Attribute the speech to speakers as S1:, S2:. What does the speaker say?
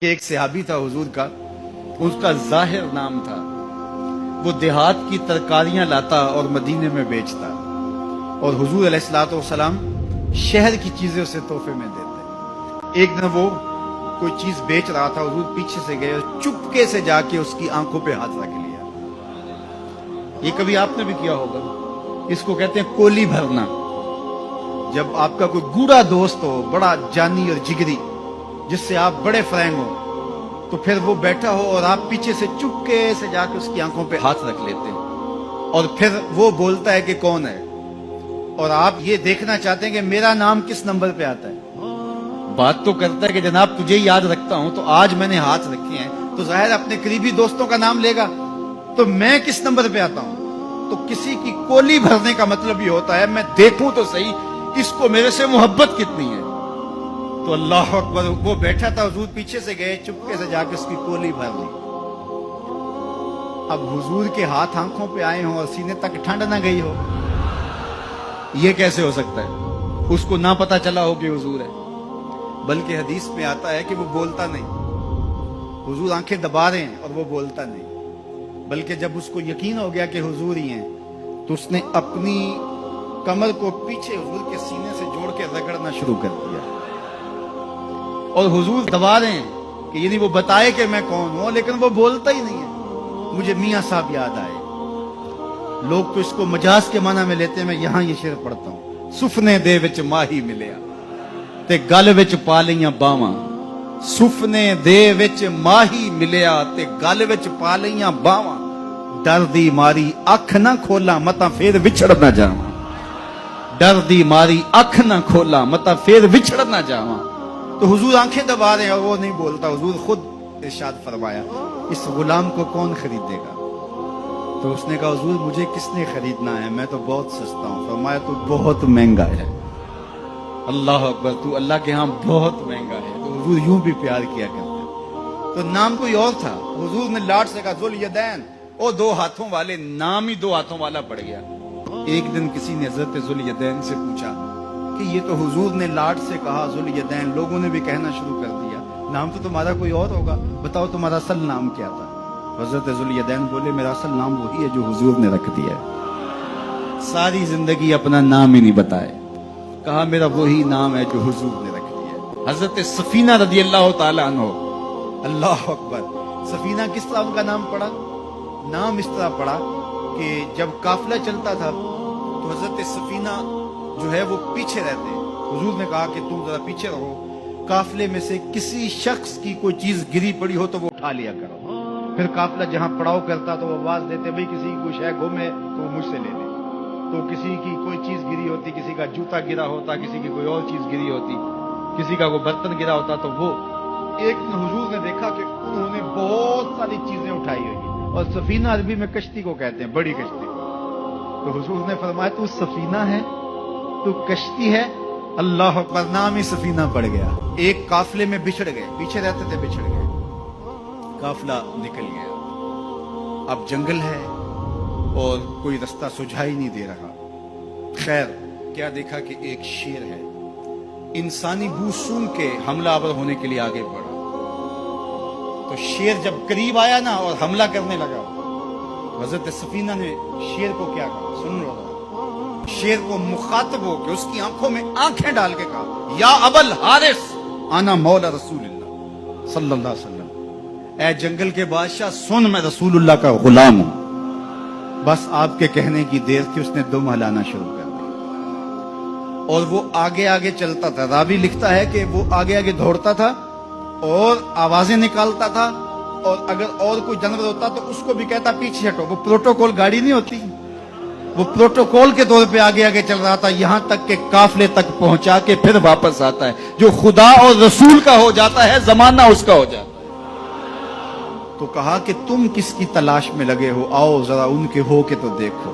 S1: ایک صحابی تھا حضور کا، اس کا ظاہر نام تھا، وہ دیہات کی ترکاریاں لاتا اور مدینے میں بیچتا، اور حضور علیہ الصلوۃ والسلام شہر کی چیزیں اسے تحفے میں دیتے۔ ایک دن وہ کوئی چیز بیچ رہا تھا، حضور پیچھے سے گئے اور چپکے سے جا کے اس کی آنکھوں پہ ہاتھ رکھ لیا۔ یہ کبھی آپ نے بھی کیا ہوگا، اس کو کہتے ہیں کولی بھرنا۔ جب آپ کا کوئی گوڑا دوست ہو، بڑا جانی اور جگری، جس سے آپ بڑے فرینڈ ہو، تو پھر وہ بیٹھا ہو اور آپ پیچھے سے چپکے سے جا کے اس کی آنکھوں پہ ہاتھ رکھ لیتے ہیں، اور پھر وہ بولتا ہے کہ کون ہے، اور آپ یہ دیکھنا چاہتے ہیں کہ میرا نام کس نمبر پہ آتا ہے۔ بات تو کرتا ہے کہ جناب تجھے یاد رکھتا ہوں، تو آج میں نے ہاتھ رکھے ہیں تو ظاہر اپنے قریبی دوستوں کا نام لے گا، تو میں کس نمبر پہ آتا ہوں۔ تو کسی کی کولی بھرنے کا مطلب یہ ہوتا ہے میں دیکھوں تو صحیح اس کو میرے سے محبت کتنی ہے۔ تو اللہ اکبر، وہ بیٹھا تھا، حضور پیچھے سے گئے، چپکے سے جا کے اس کی کولی بھر لی۔ اب حضور کے ہاتھ آنکھوں پہ آئے ہوں اور سینے تک ٹھنڈ نہ گئی ہو، یہ کیسے ہو سکتا ہے؟ اس کو نہ پتا چلا ہو کہ حضور ہے، بلکہ حدیث میں آتا ہے کہ وہ بولتا نہیں۔ حضور آنکھیں دبا رہے ہیں اور وہ بولتا نہیں، بلکہ جب اس کو یقین ہو گیا کہ حضور ہی ہیں تو اس نے اپنی کمر کو پیچھے حضور کے سینے سے جوڑ کے رگڑنا شروع کر دیا، اور حضور دبا رہے ہیں کہ یعنی وہ بتائے کہ میں کون ہوں، لیکن وہ بولتا ہی نہیں ہے۔ مجھے میاں صاحب یاد آئے، لوگ تو اس کو مجاز کے معنی میں لیتے ہیں، میں یہاں یہ شعر پڑھتا ہوں۔ سفنے دے وچ ماہی ملیا تے گل وچ پا لیاں باواں، سفنے دے وچ ماہی ملیا تے گل وچ پا لیاں باواں، ڈر دی ماری اکھ نہ کھولا متا پھر وچھڑ نہ جاواں، ڈر دی ماری اکھ نہ کھولا متا پھر وچھڑ نہ جاواں۔ تو حضور آنکھیں دبا رہے ہیں اور وہ نہیں بولتا۔ حضور خود ارشاد فرمایا، اس غلام کو کون خریدے گا؟ تو اس نے کہا حضور مجھے کس نے خریدنا ہے، میں تو بہت سستا ہوں۔ فرمایا تو بہت مہنگا ہے۔ اللہ اکبر، تو اللہ کے ہاں بہت مہنگا ہے۔ تو حضور یوں بھی پیار کیا کرتے۔ تو نام کوئی اور تھا، حضور نے لاٹ سے کہا ذوالیدین، او دو ہاتھوں والے، نام ہی دو ہاتھوں والا پڑ گیا۔ ایک دن کسی نے حضرت ذوالیدین سے پوچھا کہ یہ تو حضور نے لاٹ سے کہا ذوالیدین، لوگوں نے بھی کہنا شروع کر دیا، نام تو تمہارا کوئی اور ہوگا، بتاؤ تمہارا اصل نام کیا تھا؟ حضرت ذوالیدین بولے میرا اصل نام وہی ہے جو حضور نے رکھ دیا ہے۔ ساری زندگی اپنا نام ہی نہیں بتائے، کہا میرا وہی نام ہے جو حضور نے رکھ دیا ہے۔ حضرت سفینہ رضی اللہ تعالیٰ عنہ، اللہ اکبر، سفینہ کس طرح ان کا نام پڑا؟ نام اس طرح پڑا کہ جب قافلہ چلتا تھا تو حضرت سفینہ جو ہے وہ پیچھے رہتے، حضور نے کہا کہ تم ذرا پیچھے رہو، قافلے میں سے کسی شخص کی کوئی چیز گری پڑی ہو تو وہ اٹھا لیا کرو۔ پھر قافلہ جہاں پڑاؤ کرتا تو وہ آواز دیتے بھئی کسی کی کوئی شے گم ہے تو وہ مجھ سے لے لے۔ تو کسی کی کوئی چیز گری ہوتی، کسی کا جوتا گرا ہوتا، کسی کی کوئی اور چیز گری ہوتی، کسی کا کوئی برتن گرا ہوتا، تو وہ ایک دن حضور نے دیکھا کہ انہوں نے بہت ساری چیزیں اٹھائی ہوئی، اور سفینہ عربی میں کشتی کو کہتے ہیں، بڑی کشتی کو۔ تو حضور نے فرمایا تو سفینہ ہے، تو کشتی ہے؟ اللہ اکبر، نام ہی سفینہ پڑ گیا۔ ایک قافلے میں بچھڑ گئے، پیچھے رہتے تھے، بچھڑ گئے، قافلہ نکل گیا۔ اب جنگل ہے اور کوئی رستہ سجھائی نہیں دے رہا۔ خیر کیا دیکھا کہ ایک شیر ہے، انسانی بو سونگ کے حملہ آور ہونے کے لیے آگے بڑھا۔ تو شیر جب قریب آیا نا اور حملہ کرنے لگا، حضرت سفینہ نے شیر کو کیا کہا، سن لو، شیر کو مخاطب ہو کہ اس کی آنکھوں میں آنکھیں ڈال کے کہا، یا ابل حارث انا مولا رسول اللہ صلی اللہ علیہ وسلم، اے جنگل کے بادشاہ سن، میں رسول اللہ کا غلام ہوں۔ بس آپ کے کہنے کی دیر تھی، اس نے دم ہلانا شروع کر دیا، اور وہ آگے آگے چلتا تھا۔ راوی لکھتا ہے کہ وہ آگے آگے دوڑتا تھا اور آوازیں نکالتا تھا، اور اگر اور کوئی جانور ہوتا تو اس کو بھی کہتا پیچھے ہٹو۔ وہ پروٹوکول گاڑی نہیں ہوتی، وہ پروٹوکول کے طور پہ آگے آگے چل رہا تھا، یہاں تک کہ قافلے تک پہنچا کے پھر واپس آتا ہے۔ جو خدا اور رسول کا ہو جاتا ہے، زمانہ اس کا ہو جاتا ہے۔ تو کہا کہ تم کس کی تلاش میں لگے ہو، آؤ ذرا ان کے ہو کے تو دیکھو۔